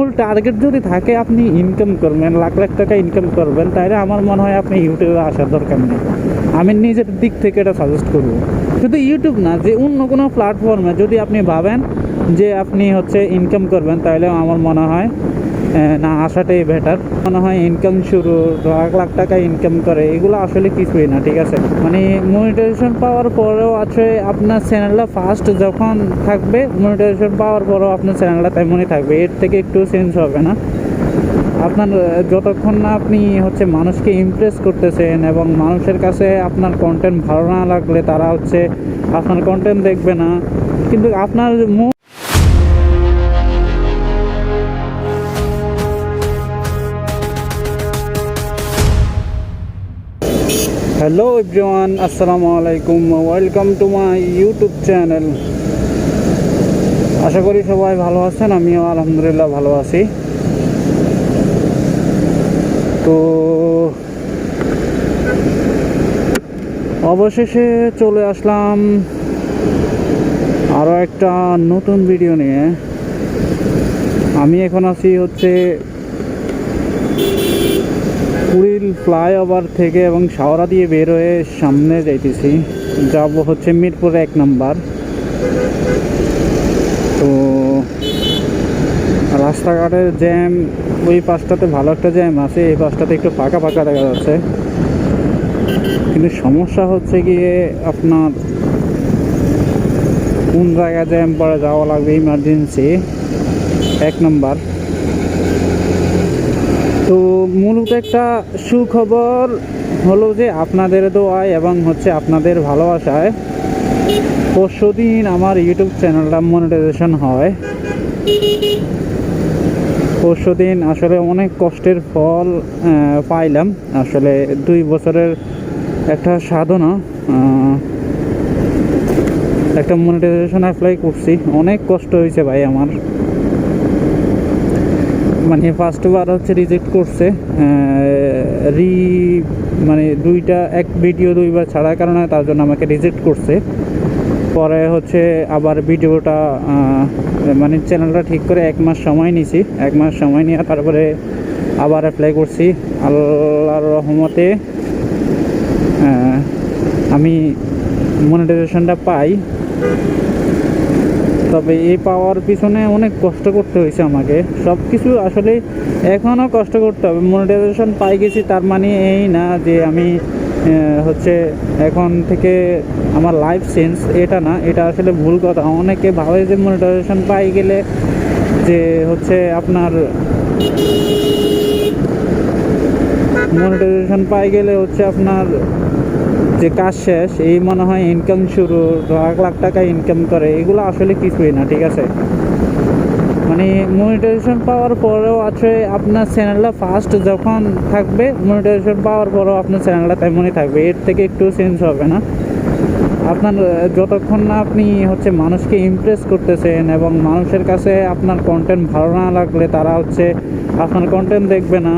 মূল টার্গেট যদি থাকে আপনি ইনকাম করবেন, লাখ লাখ টাকা ইনকাম করবেন, তাহলে আমার মনে হয় আপনি ইউটিউবে আসার দরকার নেই। আমি নিজের দিক থেকে এটা সাজেস্ট করব। শুধু ইউটিউব না, যে অন্য কোনো প্ল্যাটফর্মে যদি আপনি ভাবেন যে আপনি হচ্ছে ইনকাম করবেন, তাহলে আমার মনে হয় না আসাটাই বেটার। মনে হয় ইনকাম শুরু লাখ লাখ টাকা ইনকাম করে, এগুলো আসলে কিছুই না, ঠিক আছে। মানে মনিটাইজেশন পাওয়ার পরেও আছে আপনার চ্যানেলটা ফার্স্ট যখন থাকবে, মনিটাইজেশন পাওয়ার পরেও আপনার চ্যানেলটা তেমনই থাকবে, এর থেকে একটু চেঞ্জ হবে না। আপনার যতক্ষণ না আপনি হচ্ছে মানুষকে ইমপ্রেস করতেছেন এবং মানুষের কাছে আপনার কন্টেন্ট ভালো না লাগলে তারা হচ্ছে আপনার কন্টেন্ট দেখবে না, কিন্তু আপনার হ্যালো এভরিওয়ান, আসসালামু আলাইকুম, welcome to my YouTube channel. আশা করি সবাই ভালো আছেন, আমিও আলহামদুলিল্লাহ ভালো আছি। তো অবশেষে চলে আসলাম আরও একটা নতুন ভিডিও নিয়ে। আমি এখন আছি হচ্ছে কুড়িল ফ্লাইওভার থেকে এবং শাওরা দিয়ে বের হয়ে সামনে যাইতেছি, যাব হচ্ছে মিরপুর 1 নাম্বার। তো রাস্তাঘাটের জ্যাম, ওই পাশটাতে ভালো একটা জ্যাম আছে, এই পাশটাতে একটু ফাঁকা ফাঁকা দেখা যাচ্ছে। কিন্তু সমস্যা হচ্ছে গিয়ে আপনার কোন জায়গায় জ্যাম পড়ে যাওয়া লাগবে, ইমার্জেন্সি 1 নাম্বার। তো মূলত একটা সুখবর হলো যে আপনাদের দোয়ায় এবং হচ্ছে আপনাদের ভালোবাসায় পরশুদিন আমার ইউটিউব চ্যানেলটা মনিটাইজেশন হয়। পরশুদিন আসলে অনেক কষ্টের ফল পাইলাম। আসলে 2 বছরের একটা সাধনা, একটা মনিটাইজেশন অ্যাপ্লাই করছি, অনেক কষ্ট হয়েছে ভাই আমার। মানে ফার্স্টবার হচ্ছে রিজেক্ট করছে, মানে এক ভিডিও 2বার ছাড়ার কারণে তার জন্য আমাকে রিজেক্ট করছে। পরে হচ্ছে আবার ভিডিওটা মানে চ্যানেলটা ঠিক করে 1 মাস সময় নিয়েছি, 1 মাস সময় নিয়ে তারপরে আবার অ্যাপ্লাই করছি। আল্লাহর রহমতে আমি মনিটাইজেশনটা পাই। তবে এই পাওয়ার পিছনে অনেক কষ্ট করতে হয়েছে আমাকে, সব কিছু আসলে এখনও কষ্ট করতে হবে। মনিটাইজেশন পাই গেছি তার মানে এই না যে আমি হচ্ছে এখন থেকে আমার লাইফ চেঞ্জ, এটা না, এটা আসলে ভুল কথা। অনেকে ভাবে যে মনিটাইজেশন পাই গেলে যে হচ্ছে আপনার যে কাজ শেষ, এই মনে হয় ইনকাম শুরু, লাখ লাখ টাকা ইনকাম করে, এগুলো আসলে কিছুই না, ঠিক আছে। মানে মনিটাইজেশন পাওয়ার পরেও আছে আপনার চ্যানেলটা ফার্স্ট যখন থাকবে, মনিটাইজেশন পাওয়ার পরেও আপনার চ্যানেলটা তেমনই থাকবে, এর থেকে একটু চেঞ্জ হবে না। আপনার যতক্ষণ না আপনি হচ্ছে মানুষকে ইমপ্রেস করতেছেন এবং মানুষের কাছে আপনার কন্টেন্ট ভালো না লাগলে তারা হচ্ছে আপনার কন্টেন্ট দেখবে না,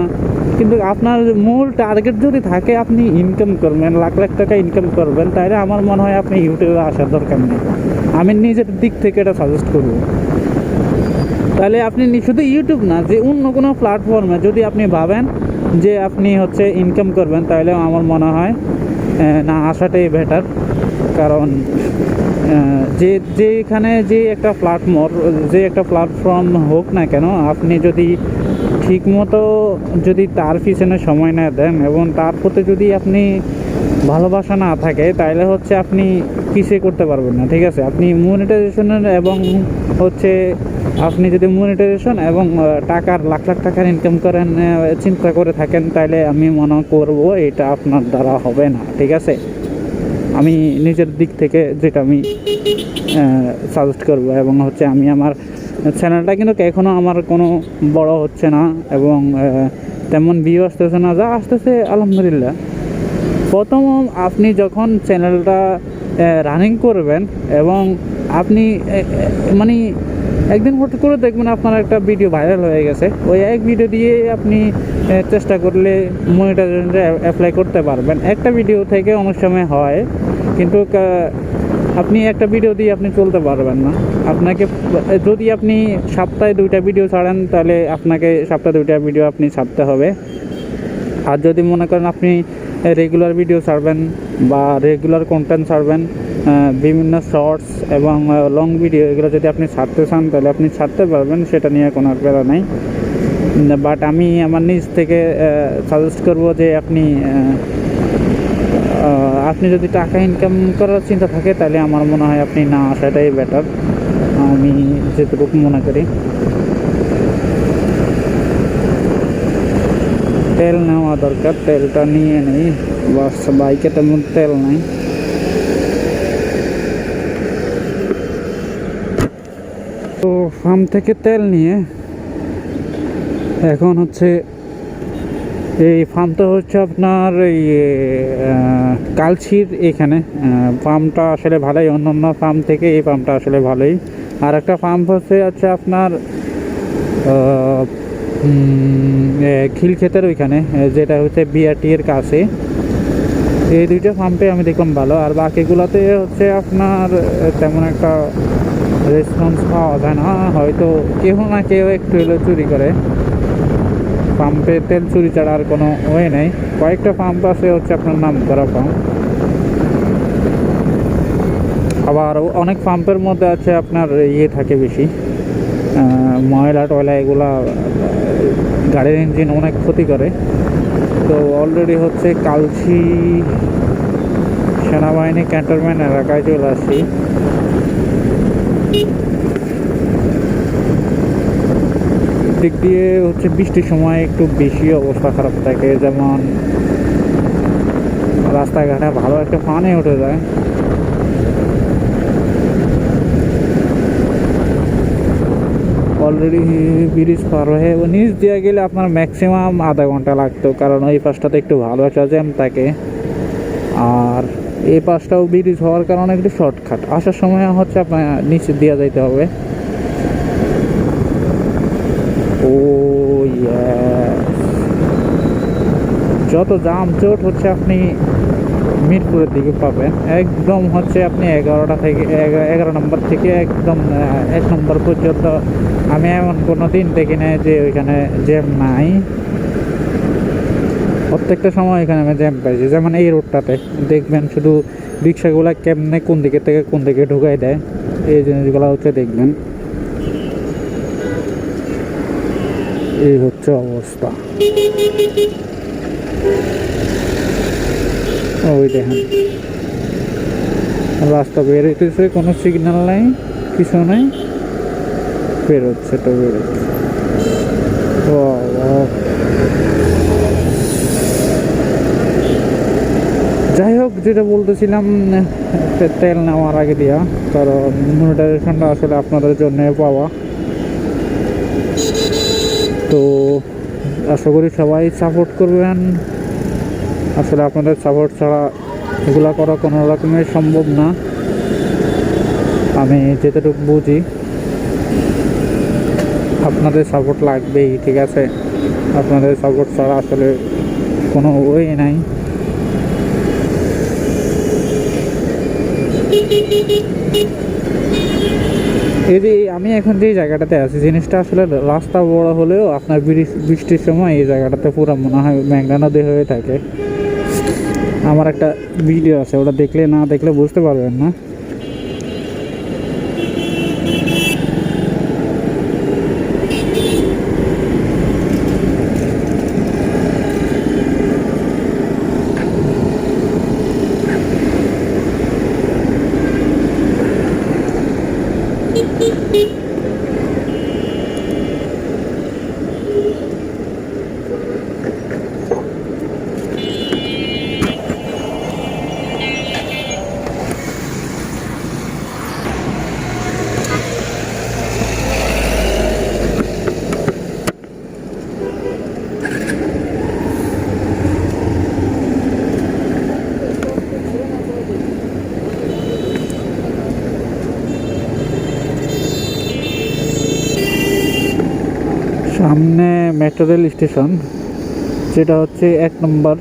কিন্তু আপনার মূল টার্গেট যদি থাকে আপনি ইনকাম করবেন, লাখ লাখ টাকা ইনকাম করবেন, তাহলে আমার মনে হয় আপনি ইউটিউবে আসার দরকার নেই। আমি নিজের দিক থেকে এটা সাজেস্ট করব। তাহলে আপনি শুধু ইউটিউব না, যে অন্য কোনো প্ল্যাটফর্মে যদি আপনি ভাবেন যে আপনি হচ্ছে ইনকাম করবেন, তাহলে আমার মনে হয় না আসাটাই বেটার। কারণ যেখানে যে একটা প্ল্যাটফর্ম হোক না কেন, আপনি যদি ঠিকমতো যদি তার পিছনে সময় না দেন এবং তার প্রতি যদি আপনি ভালোবাসা না থাকে, তাহলে হচ্ছে আপনি কিছুই করতে পারবেন না, ঠিক আছে। আপনি মনিটাইজেশনের এবং হচ্ছে আপনি যদি মনিটাইজেশন এবং টাকার লাখ লাখ টাকার ইনকাম করেন চিন্তা করে থাকেন, তাহলে আমি মনে করব এটা আপনার দ্বারা হবে না, ঠিক আছে। আমি নিজের দিক থেকে যেটা আমি সাজেস্ট করব, এবং হচ্ছে আমি আমার চ্যানেলটা কিন্তু এখনও আমার কোনো বড় হচ্ছে না এবং তেমন ভিউ আসতেছে না, যা আসতেছে আলহামদুলিল্লাহ। প্রথম আপনি যখন চ্যানেলটা রানিং করবেন এবং আপনি মানে একদিন হঠাৎ করে দেখবেন আপনার একটা ভিডিও ভাইরাল হয়ে গেছে, ওই এক ভিডিও দিয়ে আপনি চেষ্টা করলে মনিটাইজেশন অ্যাপ্লাই করতে পারবেন। একটা ভিডিও থেকে অনেক সময় হয়, কিন্তু আপনি একটা ভিডিও দিয়ে আপনি চলতে পারবেন না। আপনাকে যদি আপনি সপ্তাহে 2টা ভিডিও ছাড়েন তাহলে আপনাকে সপ্তাহে 2টা ভিডিও আপনি ছাড়তে হবে। আর যদি মনে করেন আপনি রেগুলার ভিডিও ছাড়বেন বা রেগুলার কন্টেন্ট ছাড়বেন, বিভিন্ন শর্টস এবং লং ভিডিও এগুলো যদি আপনি ছাড়তে চান তাহলে আপনি ছাড়তে পারবেন, সেটা নিয়ে কোনো প্যারা নেই। বাট আমি আমার নিজ থেকে সাজেস্ট করব যে আপনি যদি টাকা ইনকাম করার চিন্তা থাকে তাহলে আমার মনে হয় আপনি না আসাটাই বেটার, আমি যেটুকু মনে করি। তেল নেওয়া দরকার, তেলটা নিয়ে নেই, বাস বাইকে তেমন তেল নাই। তো ফার্ম থেকে তেল নিয়ে এখন হচ্ছে এই ফার্মটা হচ্ছে আপনার এই কালচির এখানে। ফার্মটা আসলে ভালোই, অন্য ফার্ম থেকে এই ফার্মটা আসলে ভালোই। আর একটা ফার্ম হচ্ছে আপনার খিলক্ষেতের ওইখানে, যেটা হচ্ছে বিআরটি এর কাছে। এই 2টা ফার্মে আমি দেখলাম ভালো, আর বাকিগুলোতে হচ্ছে আপনার তেমন একটা রেসপন্স পাওয়া যায় না। হয়তো কেউ না কেউ একটু হলেও চুরি করে। পাম্পে তেল চুরি ছাড়া আর কোনো ওয়ে নেই। কয়েকটা পাম্প আছে হচ্ছে আপনার নাম করা পাম্প, আবার অনেক পাম্পের মধ্যে আছে আপনার ইয়ে থাকে বেশি, ময়লা টয়লা, এগুলা গাড়ির ইঞ্জিন অনেক ক্ষতি করে। তো অলরেডি হচ্ছে কালচি সেনাবাহিনী ক্যান্টনমেন্ট এলাকায় চলে আসছি। দিক দিয়ে হচ্ছে বৃষ্টির সময় একটু বেশি অবস্থা খারাপ থাকে, যেমন রাস্তাঘাটে ভালো একটা পানি উঠে যায়। অলরেডি ব্রিজ পার হয়ে নিচ দিয়ে গেলে আপনার ম্যাক্সিমাম আধা ঘন্টা লাগতো, কারণ ওই পাশটাতে একটু ভালো একটা জ্যাম থাকে। আর এই পাশটাও ব্রিজ হওয়ার কারণে একটু শর্টকাট, আসার সময় হচ্ছে আপনার নিচে দিয়ে যাইতে হবে। ও যত জাম জোট হচ্ছে আপনি মিরপুরের দিকে পাবেন, একদম হচ্ছে আপনি 11 নম্বর থেকে একদম 1 নম্বর পর্যন্ত। আমি এমন কোনো দিন দেখি নাই যে ওইখানে জ্যাম নাই, প্রত্যেকটা সময় এখানে আমি জ্যাম পাইছি। যেমন এই রোডটাতে দেখবেন শুধু রিক্সাগুলা কেমনে কোন দিকে থেকে কোন দিকে ঢুকাই দেয়, এই জিনিসগুলো হচ্ছে দেখবেন। এই হচ্ছে অবস্থা। ওই দেখেন রাস্তা বের হইতেছে, কোনো সিগন্যাল নাই, কিছু নাই, বেরোচ্ছে তো বেরোচ্ছে। যাই হোক, যেটা বলতেছিলাম, তেল নেওয়ার আগে দিয়া, কারণ মনিটাইজেশনটা আসলে আপনাদের জন্য পাওয়া। তো আশা করি সবাই সাপোর্ট করবেন। আসলে আপনাদের সাপোর্ট ছাড়া এগুলো করা কোনো রকমের সম্ভব না, আমি যেটুকু বুঝি। আপনাদের সাপোর্ট লাগবেই, ঠিক আছে? আপনাদের সাপোর্ট ছাড়া আসলে কোনো ওয়ে নাই। এই যে আমি এখন যে জায়গাটাতে আছি, জিনিসটা আসলে রাস্তা বড় হলেও আপনার বৃষ্টির সময় এই জায়গাটাতে পুরো মনে হয় মেঘনা নদী হয়ে থাকে। আমার একটা ভিডিও আছে, ওটা দেখলে না দেখলে বুঝতে পারবেন না। সামনে মেট্রো রেল স্টেশন, যেটা হচ্ছে 1 নম্বর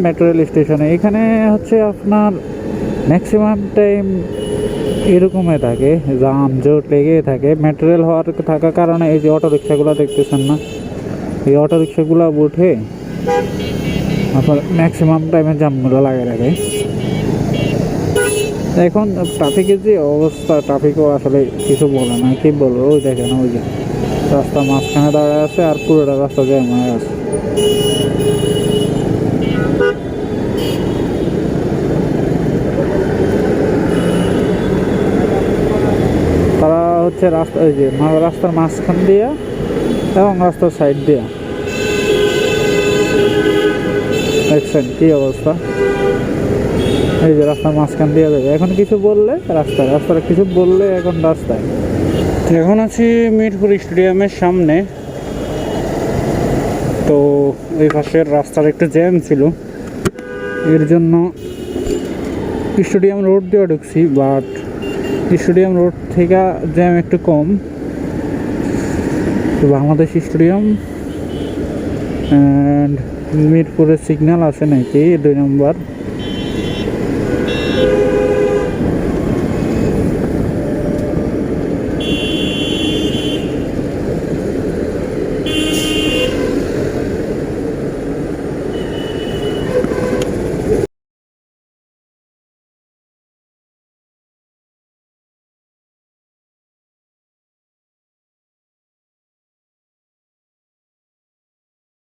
মেট্রো রেল স্টেশনে। এখানে হচ্ছে আপনার ম্যাক্সিমাম টাইম এরকমই থাকে, জাম জোট লেগেই থাকে। ম্যাটেরিয়াল হওয়ার থাকার কারণে এই যে অটো রিক্সাগুলো দেখতেছেন না, এই অটো রিক্সাগুলো উঠে আপনার ম্যাক্সিমাম টাইমে জামগুলো লাগে রাখে। এখন ট্রাফিকের যে অবস্থা, ট্রাফিকও আসলে কিছু বলে না, কি বলবো। ওই দেখেন, ওই যে রাস্তার মাঝখানে দাঁড়ায় আছে আর পুরোটা রাস্তা জ্যাম হয়ে আছে। তারা হচ্ছে রাস্তা, ওই যে রাস্তার মাঝখান দিয়া এবং রাস্তার সাইড দিয়া, দেখছেন কি অবস্থা। এই যে রাস্তার মাঝখান দিয়ে যাবে, এখন কিছু বললে রাস্তায়, রাস্তায় কিছু বললে এখন রাস্তায়। এখন আছি মিরপুর স্টেডিয়ামের সামনে। তো এই পাশের রাস্তার একটু জ্যাম ছিল, এর জন্য স্টেডিয়াম রোড দিয়ে ঢুকছি, বাট স্টেডিয়াম রোড থেকে জ্যাম একটু কম। তো বাংলাদেশ স্টেডিয়াম অ্যান্ড মিরপুরের সিগন্যাল আছে নাকি 2 নম্বর।